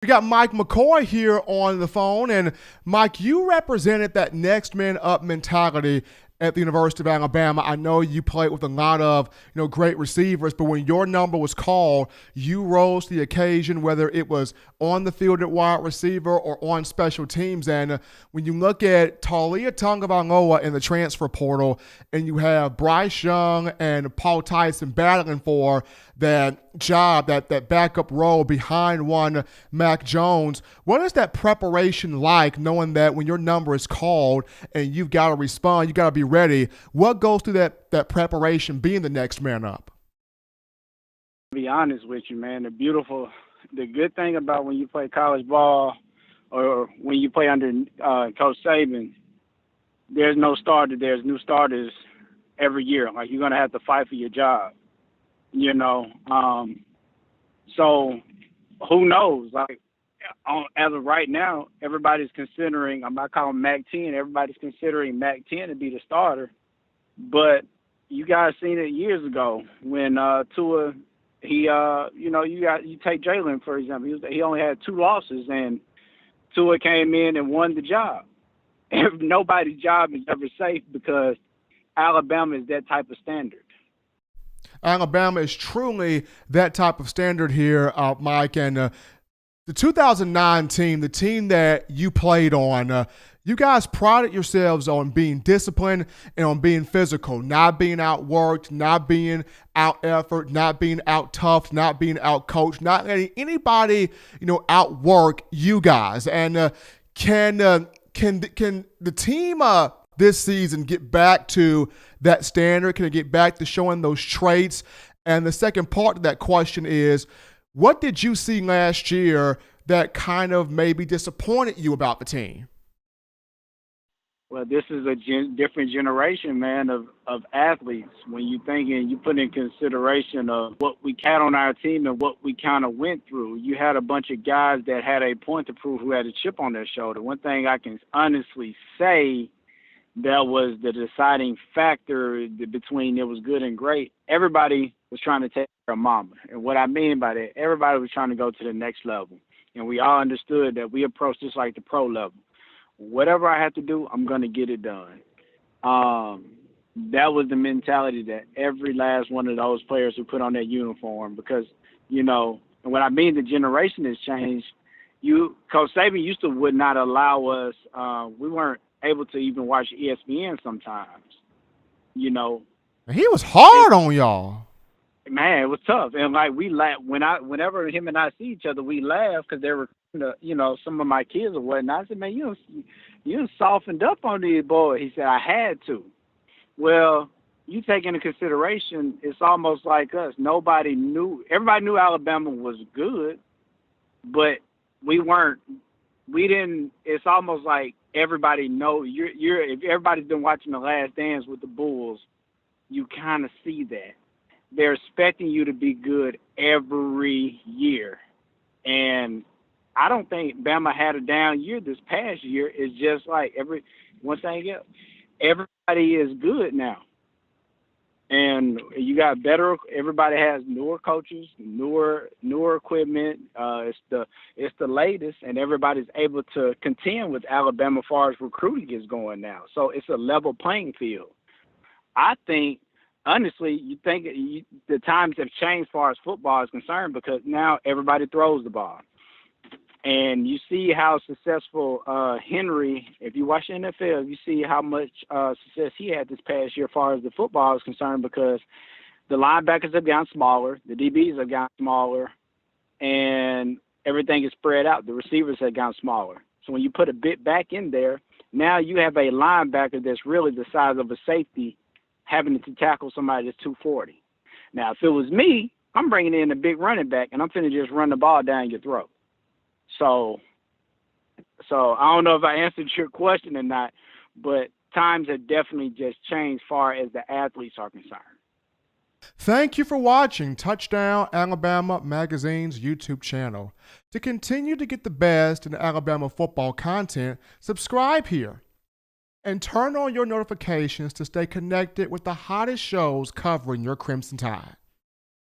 We got Mike McCoy here on the phone, and Mike, you represented that next man up mentality at the University of Alabama. I know you played with a lot of great receivers, but when your number was called, you rose to the occasion, whether it was on the field at wide receiver or on special teams. And when you look at Taulia Tagovailoa in the transfer portal, and you have Bryce Young and Paul Tyson battling for that job, that backup role behind one Mac Jones, what is that preparation like, knowing that when your number is called and you've got to respond, you got to be ready? What goes through that preparation being the next man up? To be honest with you, man, the good thing about when you play college ball or when you play under Coach Saban, there's no starter. There's new starters every year. Like, you're going to have to fight for your job, So who knows? Like, as of right now, everybody's considering, I'm not calling Mac 10, everybody's considering Mac 10 to be the starter. But you guys seen it years ago when Tua, you take Jalen, for example. He only had 2 losses, and Tua came in and won the job. Nobody's job is ever safe because Alabama is that type of standard. Alabama is truly that type of standard here, Mike. And the 2009 team, the team that you played on, you guys prided yourselves on being disciplined and on being physical, not being outworked, not being out-effort, not being out-toughed, not being out-coached, not letting anybody, outwork you guys. And can the team this season get back to that standard? Can it get back to showing those traits? And the second part of that question is, what did you see last year that kind of maybe disappointed you about the team? Well, this is a different generation, man, of athletes. When you think and you put in consideration of what we had on our team and what we kind of went through, you had a bunch of guys that had a point to prove, who had a chip on their shoulder. One thing I can honestly say that was the deciding factor between it was good and great, everybody was trying to take care of mama. And what I mean by that, everybody was trying to go to the next level. And we all understood that we approached this like the pro level. Whatever I have to do, I'm going to get it done. That was the mentality that every last one of those players who put on that uniform, because, and what I mean the generation has changed. Coach Saban would not allow us, we weren't able to even watch ESPN sometimes, He was hard on y'all. Man, it was tough. And like, we laugh whenever him and I see each other, we laugh because they were, some of my kids or whatnot. I said, man, you softened up on these boys. He said, I had to. Well, you take into consideration, it's almost like us. Everybody knew Alabama was good, but it's almost like everybody know if everybody's been watching The Last Dance with the Bulls, you kind of see that. They're expecting you to be good every year. And I don't think Bama had a down year this past year. It's just like everybody is good now. And you got better, everybody has newer coaches, newer equipment. It's the latest, and everybody's able to contend with Alabama as far as recruiting is going now. So it's a level playing field. I think, honestly, the times have changed as far as football is concerned, because now everybody throws the ball. And you see how successful Henry, if you watch the NFL, you see how much success he had this past year as far as the football is concerned, because the linebackers have gotten smaller, the DBs have gotten smaller, and everything is spread out. The receivers have gotten smaller. So when you put a bit back in there, now you have a linebacker that's really the size of a safety having to tackle somebody that's 240. Now, if it was me, I'm bringing in a big running back, and I'm finna just run the ball down your throat. So I don't know if I answered your question or not, but times have definitely just changed as far as the athletes are concerned. Thank you for watching Touchdown Alabama Magazine's YouTube channel. To continue to get the best in Alabama football content, subscribe here and turn on your notifications to stay connected with the hottest shows covering your Crimson Tide.